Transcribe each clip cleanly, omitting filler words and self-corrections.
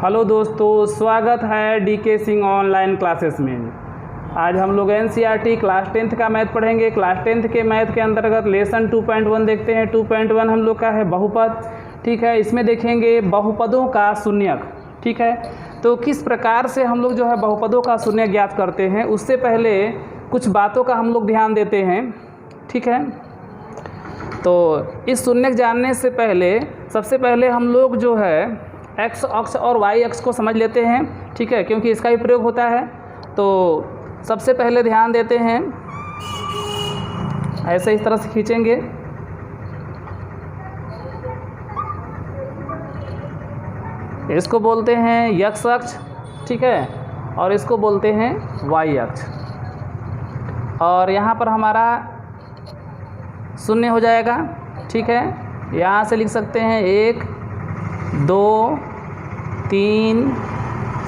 Hello दोस्तों, स्वागत है डीके सिंह ऑनलाइन क्लासेस में। आज हम लोग एनसीईआरटी क्लास 10th का मैथ पढ़ेंगे। क्लास 10th के मैथ के अंतर्गत लेसन 2.1 देखते हैं। 2.1 हम लोग का है बहुपद, ठीक है। इसमें देखेंगे बहुपदों का शून्यक, ठीक है। तो किस प्रकार से हम लोग जो है बहुपदों का शून्यक ज्ञात करते हैं, उससे पहले कुछ बातों का हम लोग ध्यान देते हैं, ठीक है। तो इस शून्यक जानने से पहले सबसे पहले हम लोग जो है एक्स अक्ष और वाई अक्ष को समझ लेते हैं, ठीक है, क्योंकि इसका ही प्रयोग होता है। तो सबसे पहले ध्यान देते हैं, ऐसे इस तरह से खींचेंगे, इसको बोलते हैं एक्स अक्ष, ठीक है, और इसको बोलते हैं वाई अक्ष। और यहाँ पर हमारा शून्य हो जाएगा, ठीक है। यहाँ से लिख सकते हैं 1 2 3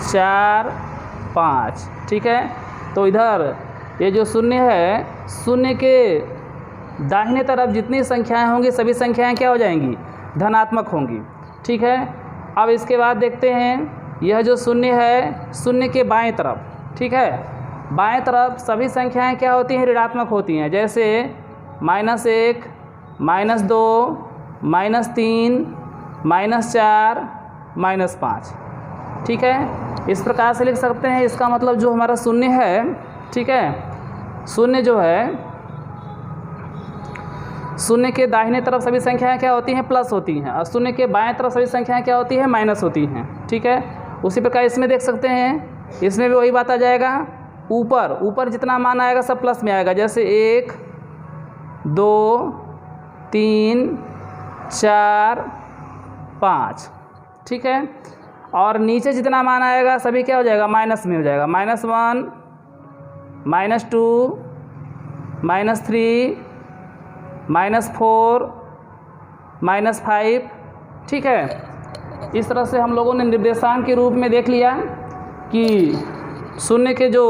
4 5, ठीक है। तो इधर ये जो शून्य है, शून्य के दाहिने तरफ जितनी संख्याएं होंगी सभी संख्याएं क्या हो जाएंगी, धनात्मक होंगी, ठीक है। अब इसके बाद देखते हैं यह जो शून्य है, शून्य के बाएं तरफ, ठीक है, बाएं तरफ सभी संख्याएं क्या होती हैं, ऋणात्मक होती हैं। जैसे -1 -2 -3 -4 -5, ठीक है। इस प्रकार से लिख सकते हैं। इसका मतलब जो हमारा शून्य है, ठीक है, शून्य जो है, शून्य के दाहिने तरफ सभी संख्याएं क्या होती हैं, प्लस होती हैं, और शून्य के बाएं तरफ सभी संख्याएं क्या होती हैं, माइनस होती हैं, ठीक है। उसी प्रकार इसमें देख सकते हैं, इसमें भी वही बात आ जाएगा। ऊपर जितना मान आएगा सब प्लस में आएगा। जैसे 1 2 3 4 5, ठीक है। और नीचे जितना मान आएगा सभी क्या हो जाएगा, माइनस में हो जाएगा। -1 -2 -3 -4 -5, ठीक है। इस तरह से हम लोगों ने निर्देशांक के रूप में देख लिया कि शून्य के जो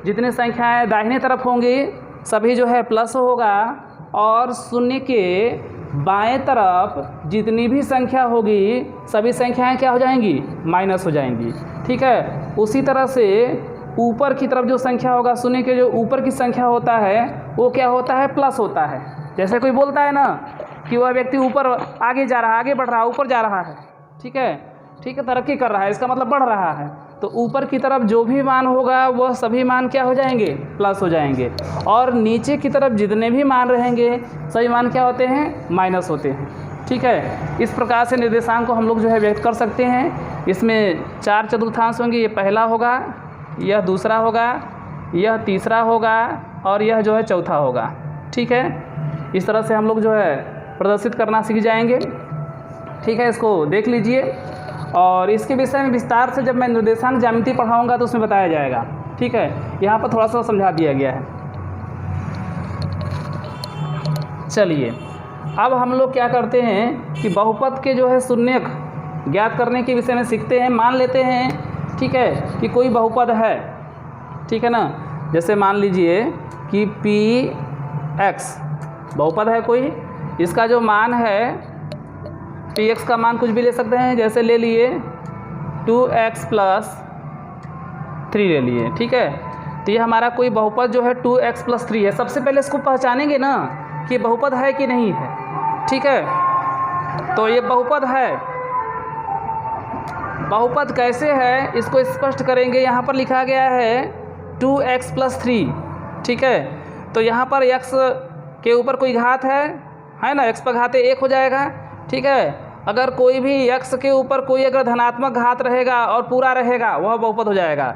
जितने संख्याएं दाहिने तरफ होंगी सभी जो है प्लस होगा, और शून्य के बाएं तरफ जितनी भी संख्या होगी सभी संख्याएं क्या हो जाएंगी, माइनस हो जाएंगी, ठीक है। उसी तरह से ऊपर की तरफ जो संख्या होगा, शून्य के जो ऊपर की संख्या होता है वो क्या होता है, प्लस होता है। जैसे कोई बोलता है ना कि वह व्यक्ति ऊपर आगे जा रहा है, आगे बढ़ रहा है, ऊपर जा रहा है, ठीक है, तरक्की कर रहा है, इसका मतलब बढ़ रहा है। तो ऊपर की तरफ जो भी मान होगा वह सभी मान क्या हो जाएंगे, प्लस हो जाएंगे, और नीचे की तरफ जितने भी मान रहेंगे सभी मान क्या होते हैं, माइनस होते हैं, ठीक है। इस प्रकार से निर्देशांक को हम लोग जो है व्यक्त कर सकते हैं। इसमें 4 चतुर्थांश होंगे, ये पहला होगा, यह दूसरा होगा, यह तीसरा होगा, और यह जो है चौथा होगा, ठीक है। इस तरह से हम लोग जो है प्रदर्शित करना सीख जाएंगे, ठीक है। इसको देख लीजिए, और इसके विषय में विस्तार से जब मैं निर्देशांक ज्यामिति पढ़ाऊंगा तो उसमें बताया जाएगा, ठीक है। यहाँ पर थोड़ा सा समझा दिया गया है। चलिए, अब हम लोग क्या करते हैं कि बहुपद के जो है शून्यक ज्ञात करने के विषय में सीखते हैं। मान लेते हैं, ठीक है, कि कोई बहुपद है, ठीक है ना। जैसे मान लीजिए कि Px बहुपद है कोई, इसका जो मान है Px का मान कुछ भी ले सकते हैं। जैसे ले लिए 2x + 3 ले लिए, ठीक है। तो ये हमारा कोई बहुपद जो है 2x + 3 है। सबसे पहले इसको पहचानेंगे ना कि बहुपद है कि नहीं है, ठीक है। तो ये बहुपद है। बहुपद कैसे है इसको स्पष्ट करेंगे। यहाँ पर लिखा गया है 2x + 3, ठीक है। तो यहाँ पर x के ऊपर कोई घात है ना, x पर घात 1 हो जाएगा, ठीक है। अगर कोई भी x के ऊपर कोई अगर धनात्मक घात रहेगा और पूरा रहेगा वह बहुपद हो जाएगा।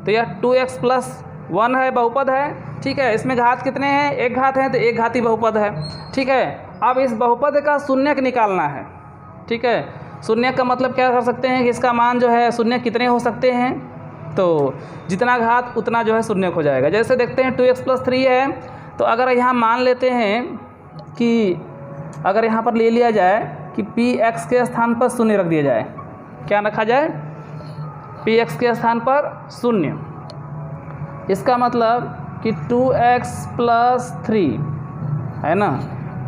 तो यह 2x + 1 है, बहुपद है, ठीक है। इसमें घात कितने हैं, एक घात है, तो एक घाती बहुपद है, ठीक है। अब इस बहुपद का शून्यक निकालना है, ठीक है। शून्यक का मतलब क्या कर सकते हैं कि इसका मान जो है शून्यक कितने हो सकते हैं, तो जितना घात उतना जो है शून्यक हो जाएगा। जैसे देखते हैं 2x + 3 है, तो अगर यहाँ मान लेते हैं कि अगर यहाँ पर ले लिया जाए कि Px के स्थान पर शून्य रख दिया जाए, क्या रखा जाए, Px के स्थान पर शून्य, इसका मतलब कि 2x + 3 है ना,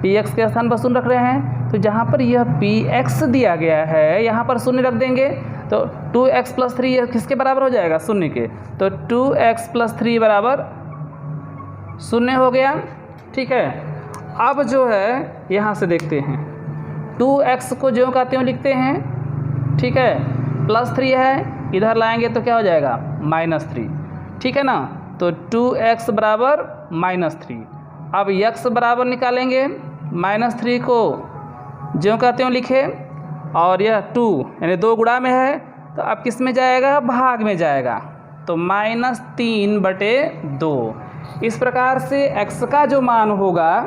Px के स्थान पर शून्य रख रहे हैं। तो जहाँ पर यह Px दिया गया है यहाँ पर शून्य रख देंगे। तो 2x + 3 ये किसके बराबर हो जाएगा? शून्य के। तो 2x + 3 बराबर शून्य हो गया। ठीक है, अब जो है यहाँ से देखते हैं, 2x को ज्यों का त्यों लिखते हैं। ठीक है, +3 है, इधर लाएंगे तो क्या हो जाएगा? -3। ठीक है ना, तो 2x बराबर -3। अब x बराबर निकालेंगे, -3 को ज्यों का त्यों लिखे, और यह 2 यानी 2 गुणा में है, तो अब किस में जाएगा? भाग में जाएगा। तो -3/2। इस प्रकार से x का जो मान होगा,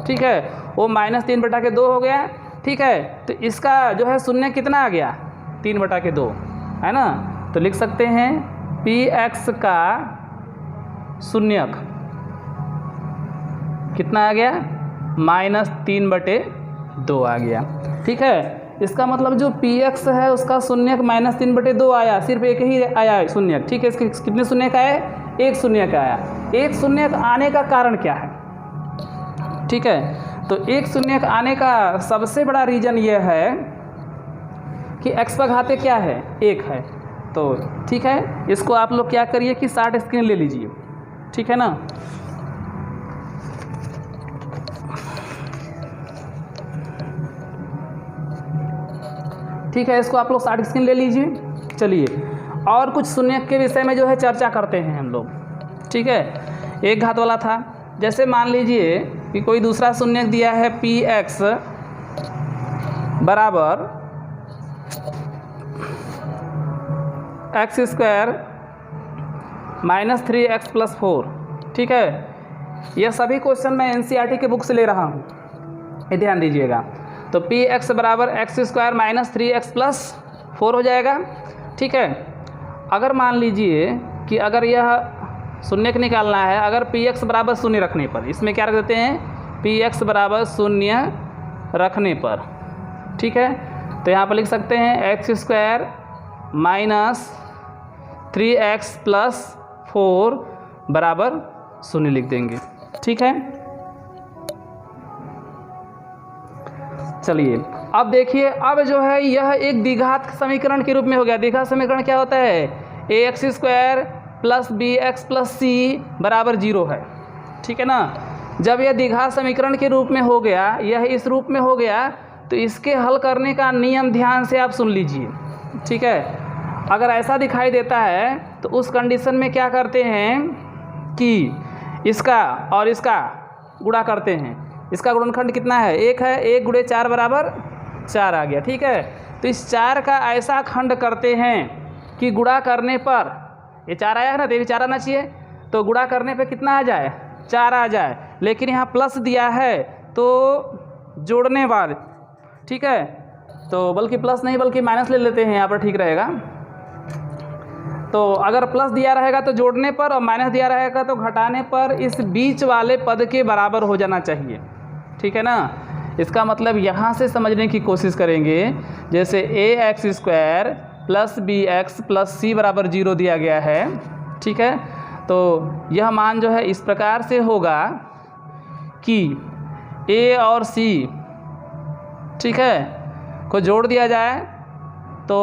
ठीक है, वो -3/2 हो गया। ठीक है, तो इसका जो है शून्य कितना आ गया? 3/2 है ना। तो लिख सकते हैं px का शून्यक कितना आ गया? -3/2 आ गया। ठीक है, इसका मतलब जो px है उसका शून्यक -3/2 आया, सिर्फ एक ही आया शून्यक। ठीक है, इसके कितने शून्यक आए? एक शून्यक आया। एक शून्यक आने का कारण क्या है? ठीक है, तो एक शून्यक आने का सबसे बड़ा रीज़न यह है कि x का घाते क्या है? 1 है। तो ठीक है, इसको आप लोग क्या करिए कि 60 स्क्रीन ले लीजिए। ठीक है ना। ठीक है, इसको आप लोग 60 स्क्रीन ले लीजिए। चलिए, और कुछ शून्यक के विषय में जो है चर्चा करते हैं हम लोग। ठीक है, एक घात वाला था, जैसे मान लीजिए कि कोई दूसरा शून्यक दिया है px बराबर x² -3x + 4। ठीक है, यह सभी क्वेश्चन मैं NCERT के बुक से ले रहा हूँ, ये ध्यान दीजिएगा। तो px बराबर x² -3x + 4 हो जाएगा। ठीक है, अगर मान लीजिए कि अगर यह शून्यक निकालना है, अगर px बराबर 0 रखने पर, इसमें क्या रख देते हैं? px बराबर 0 रखने पर। ठीक है, तो यहाँ पर लिख सकते हैं x² -3x + 4 बराबर 0 लिख देंगे। ठीक है, चलिए अब देखिए, अब जो है यह एक द्विघात समीकरण के रूप में हो गया। द्विघात समीकरण क्या होता है? ax² + bx + c बराबर 0 है। ठीक है ना। जब यह द्विघात समीकरण के रूप में हो गया, यह इस रूप में हो गया, तो इसके हल करने का नियम ध्यान से आप सुन लीजिए। ठीक है, अगर ऐसा दिखाई देता है तो उस कंडीशन में क्या करते हैं कि इसका और इसका गुणा करते हैं। इसका गुणनखंड कितना है? 1 है। 1 × 4 बराबर 4 आ गया। ठीक है, तो इस 4 का ऐसा खंड करते हैं कि गुणा करने पर, ये 4 आया है ना, तो ये भी 4 आना चाहिए, तो गुणा करने पे कितना आ जाए? 4 आ जाए। लेकिन यहाँ प्लस दिया है तो जोड़ने वाले, ठीक है, तो बल्कि प्लस नहीं बल्कि माइनस ले लेते हैं यहाँ पर, ठीक रहेगा। तो अगर प्लस दिया रहेगा तो जोड़ने पर, और माइनस दिया रहेगा तो घटाने पर इस बीच वाले पद के बराबर हो जाना चाहिए। ठीक है ना। इसका मतलब यहाँ से समझने की कोशिश करेंगे, जैसे ax² + bx + c बराबर 0 दिया गया है। ठीक है, तो यह मान जो है इस प्रकार से होगा कि a और c, ठीक है, को जोड़ दिया जाए तो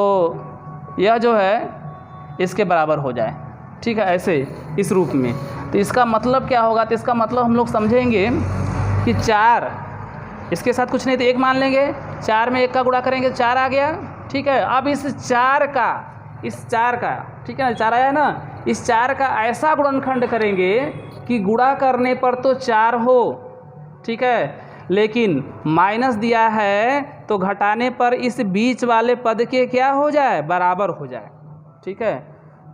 यह जो है इसके बराबर हो जाए। ठीक है, ऐसे इस रूप में। तो इसका मतलब क्या होगा? तो इसका मतलब हम लोग समझेंगे कि 4, इसके साथ कुछ नहीं तो 1 मान लेंगे, 4 में 1 का गुणा करेंगे 4 आ गया। ठीक है, अब इस 4 का, ठीक है ना, 4 आया ना, इस 4 का ऐसा गुणनखंड करेंगे कि गुणा करने पर तो 4 हो। ठीक है, लेकिन माइनस दिया है तो घटाने पर इस बीच वाले पद के क्या हो जाए? बराबर हो जाए। ठीक है,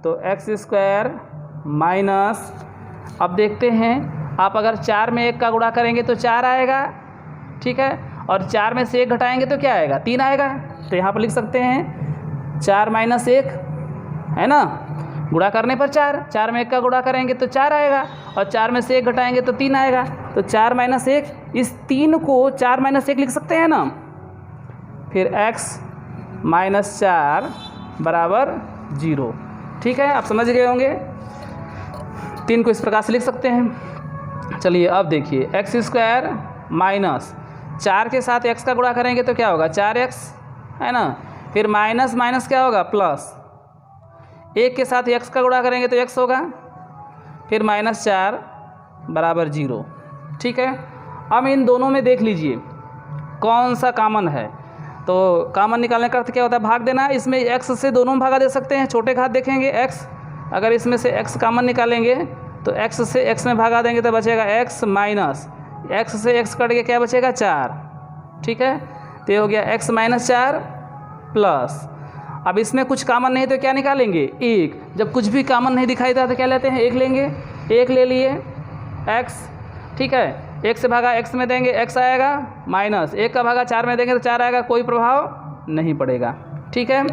तो x² माइनस, अब देखते हैं, आप अगर 4 में 1 का गुणा करेंगे तो 4 आएगा। ठीक है, और 4 में से 1 घटाएंगे तो क्या आएगा? 3 आएगा। तो यहाँ पर लिख सकते हैं 4 - 1 है ना, गुणा करने पर 4, 4 में 1 का गुणा करेंगे तो 4 आएगा, और 4 में से 1 घटाएंगे तो 3 आएगा। तो 4 - 1, इस 3 को 4 - 1 लिख सकते हैं ना। फिर x - 4 बराबर 0। ठीक है, आप समझ गए होंगे। 3 को इस प्रकार से लिख सकते हैं। चलिए अब देखिए, x² - 4 के साथ x का गुणा करेंगे तो क्या होगा? 4x है ना, फिर माइनस माइनस क्या होगा प्लस, 1 के साथ x का गुणा करेंगे तो x होगा, फिर -4 बराबर 0। ठीक है, अब इन दोनों में देख लीजिए कौन सा कॉमन है। तो कॉमन निकालने का अर्थ क्या होता है, भाग देना। इसमें x से दोनों में भागा दे सकते हैं, छोटे घात देखेंगे x, अगर इसमें से x कॉमन निकालेंगे तो x से x में भागा देंगे तो बचेगा x माइनस x से x कट के क्या बचेगा 4। ठीक है, तो ये हो गया x -4 प्लस, अब इसमें कुछ कॉमन नहीं तो क्या निकालेंगे 1। जब कुछ भी कॉमन नहीं दिखाई देता तो क्या लेते हैं 1 लेंगे, 1 ले लिए x। ठीक है, 1 से भागा x में देंगे x आएगा, माइनस 1 का भागा 4 में देंगे तो 4 आएगा, कोई प्रभाव नहीं पड़ेगा। ठीक है,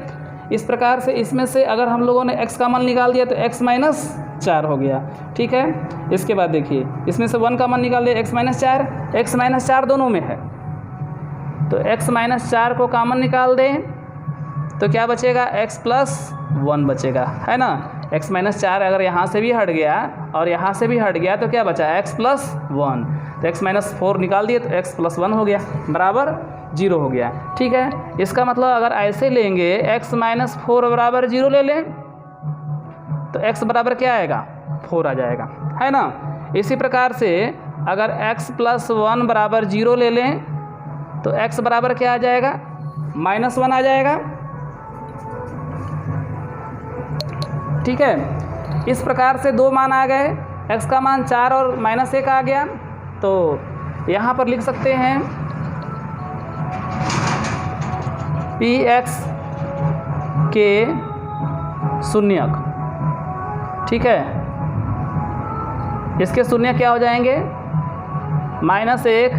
इस प्रकार से इसमें से अगर हम लोगों ने x कॉमन निकाल दिया तो x -4 हो गया। ठीक है, इसके बाद देखिए इसमें से 1 कॉमन निकाल दिया x -4 दोनों में है, तो x -4 को कॉमन निकाल दें तो क्या बचेगा x + 1 बचेगा, है ना। x -4 अगर यहाँ से भी हट गया और यहाँ से भी हट गया तो क्या बचा x + 1, तो x -4 निकाल दिए तो x + 1 हो गया बराबर 0 हो गया। ठीक है, इसका मतलब अगर ऐसे लेंगे x -4 बराबर 0 ले लें तो x बराबर क्या आएगा 4 आ जाएगा, है ना। इसी प्रकार से अगर x + 1 बराबर 0 ले लें तो x बराबर क्या आ जाएगा -1 आ जाएगा। ठीक है, इस प्रकार से दो मान आ गए, x का मान 4 और -1 आ गया। तो यहाँ पर लिख सकते हैं px के शून्यक। ठीक है, इसके शून्य क्या हो जाएंगे -1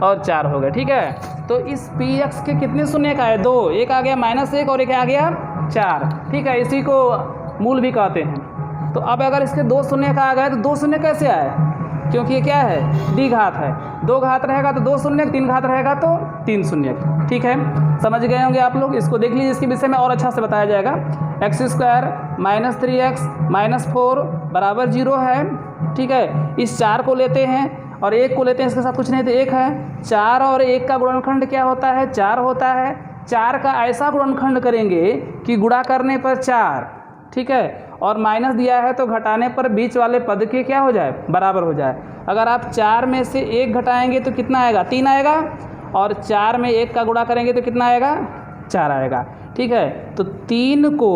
और 4 हो गए। ठीक है, तो इस px के कितने शून्यक आए 2, एक आ गया -1 और एक आ गया 4। ठीक है, इसी को मूल भी कहते हैं। तो अब अगर इसके 2 शून्य का आ गए तो 2 शून्य कैसे आए, क्योंकि ये क्या है द्विघात है, 2 घात रहेगा तो 2 शून्य, 3 घात रहेगा तो 3 शून्य। ठीक है, समझ गए होंगे आप लोग। इसको देख लीजिए, इसके विषय में और अच्छा से बताया जाएगा। x² -3x -4 बराबर 0 है। ठीक है, इस 4 को लेते हैं और 1 को लेते हैं, इसके साथ कुछ नहीं तो 1 है। 4 और 1 का गुणनखंड क्या होता है 4 होता है। 4 का ऐसा गुणनखंड करेंगे कि गुणा करने पर 4, ठीक है, और माइनस दिया है तो घटाने पर बीच वाले पद के क्या हो जाए बराबर हो जाए। अगर आप 4 में से 1 घटाएंगे तो कितना आएगा 3 आएगा, और 4 में 1 का गुणा करेंगे तो कितना आएगा 4 आएगा। ठीक है, तो 3 को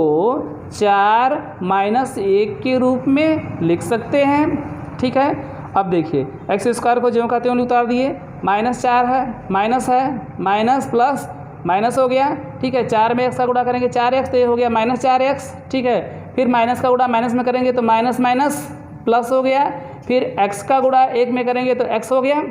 4 -1 के रूप में लिख सकते हैं। ठीक है, अब देखिए x² को ज्यों का त्यों उतार दिए, -4 है, माइनस प्लस माइनस हो गया। ठीक है, 4 में x का गुणा करेंगे 4x तो ये हो गया -4x। ठीक है, फिर माइनस का गुणा माइनस में करेंगे तो माइनस प्लस हो गया, फिर x का गुणा 1 में करेंगे तो x हो गया।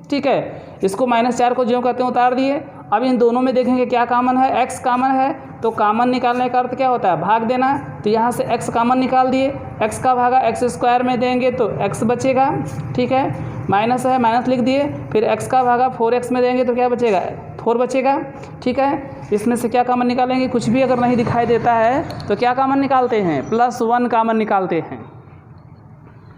ठीक है, इसको -4 को ज्यों का त्यों उतार दिए। अब इन दोनों में देखेंगे क्या कॉमन है, x कॉमन है, तो कॉमन निकालने का अर्थ क्या होता है भाग देना। तो यहाँ से x कॉमन निकाल दिए, x का भागा x² में देंगे तो x बचेगा। ठीक है, माइनस है माइनस लिख दिए, फिर x का भागा 4x में देंगे तो क्या बचेगा 4 बचेगा। ठीक है, इसमें से क्या कॉमन निकालेंगे, कुछ भी अगर नहीं दिखाई देता है तो क्या कॉमन निकालते हैं +1 कॉमन निकालते हैं।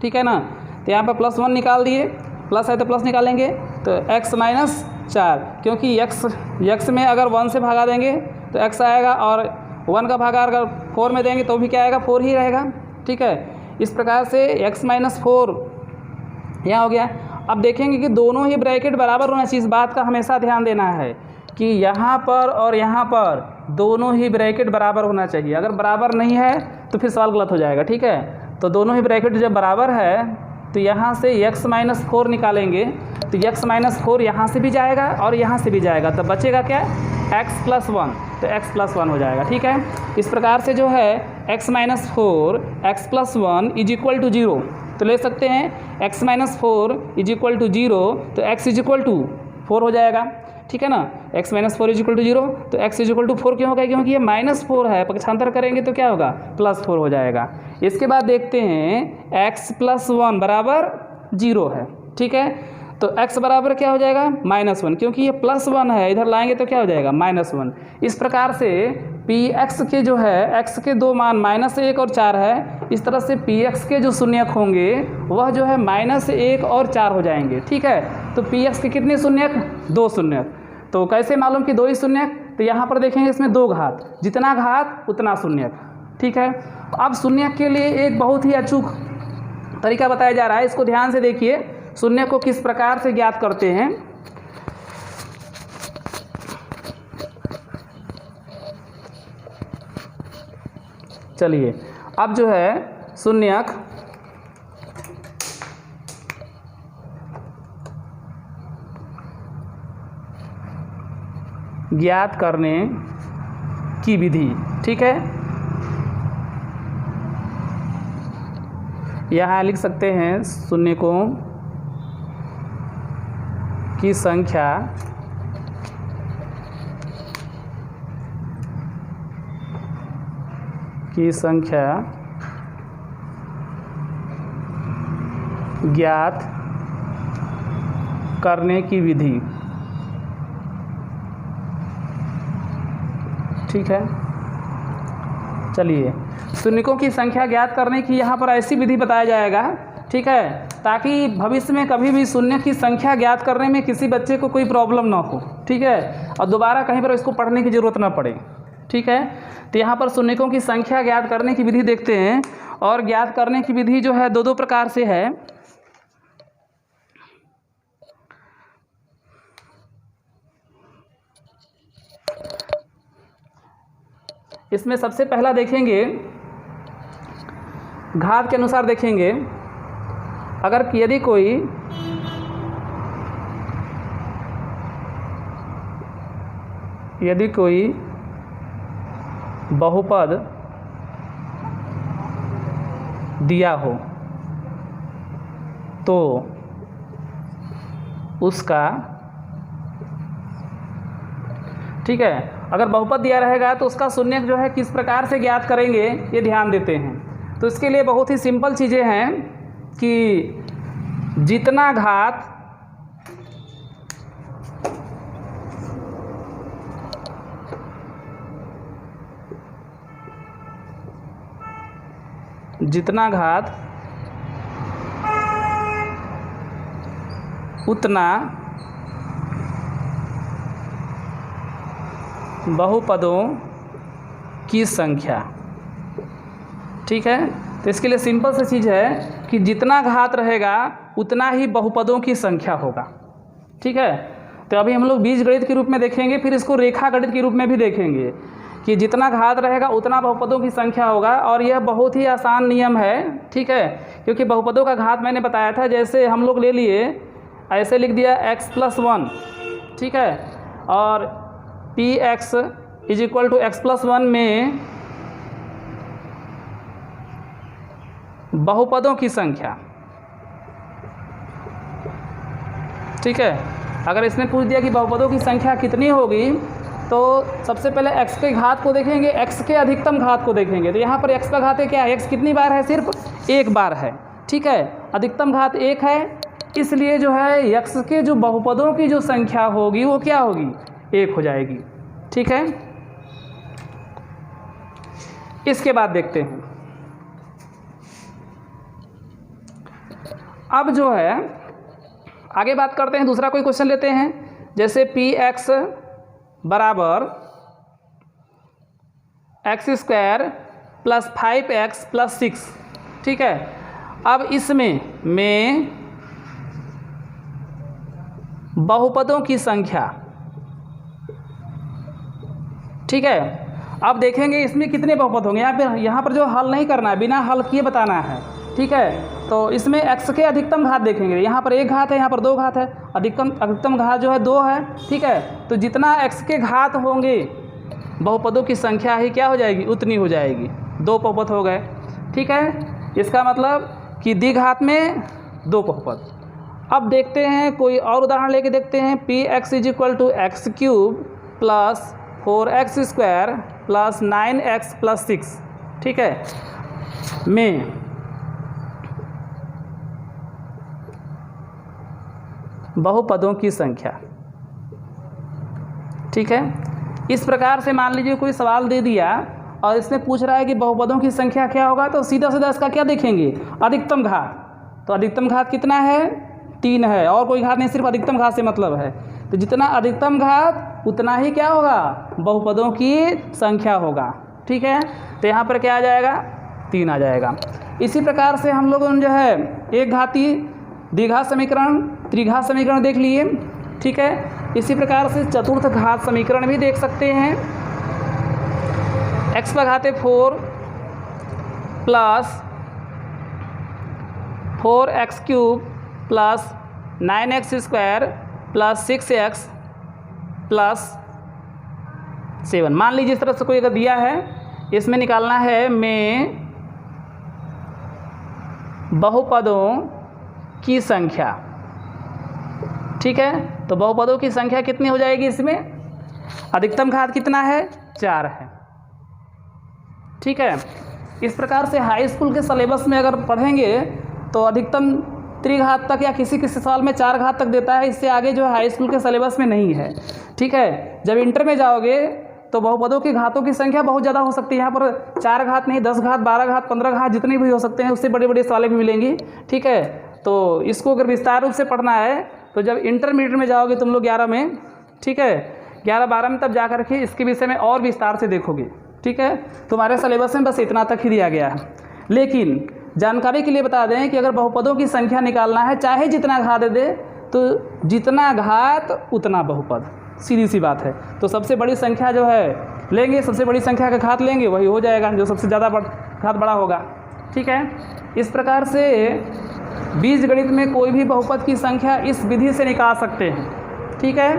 ठीक है ना, तो यहाँ पर +1 निकाल दिए, प्लस है तो प्लस निकालेंगे तो x -4, क्योंकि x में अगर 1 से भागा देंगे तो x आएगा, और 1 का भागा अगर 4 में देंगे तो भी क्या आएगा 4 ही रहेगा। ठीक है, इस प्रकार से x -4 यहाँ हो गया। अब देखेंगे कि दोनों ही ब्रैकेट बराबर होना चाहिए। इस बात का हमेशा ध्यान देना है कि यहाँ पर और यहाँ पर दोनों ही ब्रैकेट बराबर होना चाहिए। अगर बराबर नहीं है तो फिर सवाल गलत हो जाएगा। ठीक है, तो दोनों ही ब्रैकेट जब बराबर है तो यहाँ से x -4 निकालेंगे तो x -4 यहाँ से भी जाएगा और यहाँ से भी जाएगा, तब बचेगा क्या x + 1, तो x + 1 हो जाएगा। ठीक है, इस प्रकार से जो है x -4 x + 1 = 0, तो ले सकते हैं x -4 = 0, तो x = 4 हो जाएगा। ठीक है ना, x -4 = 0, तो x = 4 क्यों होगा, क्योंकि ये -4 है, पक्षांतर करेंगे तो क्या होगा +4 हो जाएगा। इसके बाद देखते हैं x + 1 बराबर 0 है। ठीक है, तो x बराबर क्या हो जाएगा -1, क्योंकि ये +1 है, इधर लाएंगे तो क्या हो जाएगा -1। इस प्रकार से px के जो है x के दो मान -1 और 4 है, इस तरह से px के जो शून्यक होंगे वह जो है -1 और 4 हो जाएंगे। ठीक है, तो px के कितने शून्यक 2 शून्यक, तो कैसे मालूम कि 2 ही शून्यक, तो यहाँ पर देखेंगे इसमें 2 घात, जितना घात उतना शून्यक। ठीक है, अब शून्यक के लिए एक बहुत ही अचूक तरीका बताया जा रहा है, इसको ध्यान से देखिए। शून्य को किस प्रकार से ज्ञात करते हैं। चलिए, अब जो है शून्यक ज्ञात करने की विधि, ठीक है, यहाँ लिख सकते हैं शून्यकों की संख्या ज्ञात करने की विधि। ठीक है, चलिए, शून्यकों की संख्या ज्ञात करने की यहाँ पर ऐसी विधि बताया जाएगा, ठीक है, ताकि भविष्य में कभी भी शून्य की संख्या ज्ञात करने में किसी बच्चे को कोई प्रॉब्लम ना हो। ठीक है, और दोबारा कहीं पर इसको पढ़ने की ज़रूरत ना पड़े। ठीक है, तो यहाँ पर शून्यकों की संख्या ज्ञात करने की विधि देखते हैं, और ज्ञात करने की विधि जो है 2 प्रकार से है। इसमें सबसे पहला देखेंगे घात के अनुसार देखेंगे। अगर यदि कोई बहुपद दिया हो तो उसका, ठीक है, अगर बहुपद दिया रहेगा तो उसका शून्यक जो है किस प्रकार से ज्ञात करेंगे, ये ध्यान देते हैं। तो इसके लिए बहुत ही सिंपल चीज़ें हैं कि जितना घात उतना बहुपदों की संख्या। ठीक है, तो इसके लिए सिंपल सी चीज़ है कि जितना घात रहेगा उतना ही बहुपदों की संख्या होगा। ठीक है, तो अभी हम लोग बीजगणित के रूप में देखेंगे, फिर इसको रेखा गणित के रूप में भी देखेंगे कि जितना घात रहेगा उतना बहुपदों की संख्या होगा। और यह बहुत ही आसान नियम है। ठीक है, क्योंकि बहुपदों का घात मैंने बताया था, जैसे हम लोग ले लिए, ऐसे लिख दिया x+1, ठीक है, और px = x+1 में बहुपदों की संख्या। ठीक है, अगर इसने पूछ दिया कि बहुपदों की संख्या कितनी होगी, तो सबसे पहले x के घात को देखेंगे, x के अधिकतम घात को देखेंगे। तो यहाँ पर x का घात है क्या है, x कितनी बार है, सिर्फ 1 बार है। ठीक है, अधिकतम घात 1 है, इसलिए जो है x के जो बहुपदों की जो संख्या होगी वो क्या होगी, 1 हो जाएगी। ठीक है, इसके बाद देखते हैं, अब जो है आगे बात करते हैं, दूसरा कोई क्वेश्चन लेते हैं, जैसे px बराबर x² + 5x + 6। ठीक है, अब इसमें बहुपदों की संख्या। ठीक है, अब देखेंगे इसमें कितने बहुपद होंगे। यहाँ पर जो हल नहीं करना है, बिना हल किए बताना है। ठीक है, तो इसमें x के अधिकतम घात देखेंगे। यहाँ पर 1 घात है, यहाँ पर 2 घात है, अधिकतम घात जो है 2 है। ठीक है, तो जितना x के घात होंगे बहुपदों की संख्या ही क्या हो जाएगी, उतनी हो जाएगी। 2 बहुपद हो गए। ठीक है, इसका मतलब कि द्विघात में 2 बहुपद। अब देखते हैं कोई और उदाहरण लेके देखते हैं। px = x³ + 4x² + 9x + 6। ठीक है, में बहुपदों की संख्या। ठीक है, इस प्रकार से मान लीजिए कोई सवाल दे दिया और इसने पूछ रहा है कि बहुपदों की संख्या क्या होगा, तो सीधा सीधा इसका क्या देखेंगे, अधिकतम घात। तो अधिकतम घात कितना है, 3 है, और कोई घात नहीं, सिर्फ अधिकतम घात से मतलब है। तो जितना अधिकतम घात उतना ही क्या होगा, बहुपदों की संख्या होगा। ठीक है, तो यहाँ पर क्या आ जाएगा, 3 आ जाएगा। इसी प्रकार से हम लोगों ने जो है एक घाती द्विघात समीकरण, त्रिघात समीकरण देख लिए। ठीक है, इसी प्रकार से चतुर्थ घात समीकरण भी देख सकते हैं। x पर घाते 4 plus 4x³ plus 9x² plus 6x plus 7। मान लीजिए इस तरह से कोई अगर दिया है, इसमें निकालना है में बहुपदों की संख्या। ठीक है, तो बहुपदों की संख्या कितनी हो जाएगी, इसमें अधिकतम घात कितना है, 4 है। ठीक है, इस प्रकार से हाई स्कूल के सिलेबस में अगर पढ़ेंगे तो अधिकतम त्रिघात तक या किसी किसी साल में 4 घात तक देता है, इससे आगे जो है हाई स्कूल के सिलेबस में नहीं है। ठीक है, जब इंटर में जाओगे तो बहुपदों की घातों की संख्या बहुत ज़्यादा हो सकती है। यहाँ पर 4 घात नहीं, 10 घात, 12 घात, 15 घात जितनी भी हो सकते हैं, उससे बड़े बड़े सवालें भी मिलेंगी। ठीक है, तो इसको अगर विस्तार रूप से पढ़ना है तो जब इंटरमीडिएट में जाओगे तुम लोग 11 में, ठीक है, 11-12 में, तब जा कर के इसके विषय में और विस्तार से देखोगे। ठीक है, तुम्हारे सिलेबस में बस इतना तक ही दिया गया है। लेकिन जानकारी के लिए बता दें कि अगर बहुपदों की संख्या निकालना है, चाहे जितना घात दे तो जितना घात उतना बहुपद, सीधी सी बात है। तो सबसे बड़ी संख्या जो है लेंगे, सबसे बड़ी संख्या का घात लेंगे, वही हो जाएगा जो सबसे ज़्यादा घात बड़ा होगा। ठीक है, इस प्रकार से बीजगणित में कोई भी बहुपद की संख्या इस विधि से निकाल सकते हैं। ठीक है,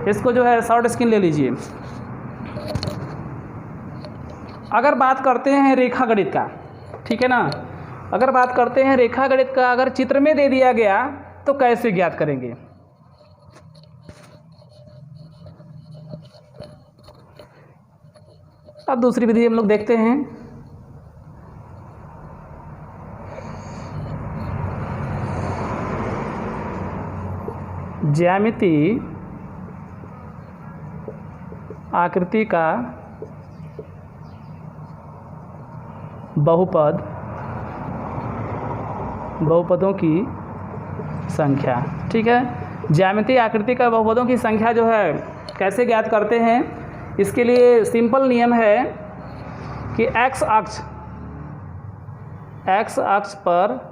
इसको जो है शॉर्ट स्क्रीन ले लीजिए। अगर बात करते हैं रेखा गणित का, ठीक है ना, अगर बात करते हैं रेखा गणित का, अगर चित्र में दे दिया गया तो कैसे ज्ञात करेंगे। अब दूसरी विधि हम लोग देखते हैं। ज्यामितीय आकृति का बहुपद, बहुपदों की संख्या। ठीक है, ज्यामितीय आकृति का बहुपदों की संख्या जो है कैसे ज्ञात करते हैं, इसके लिए सिंपल नियम है कि x अक्ष पर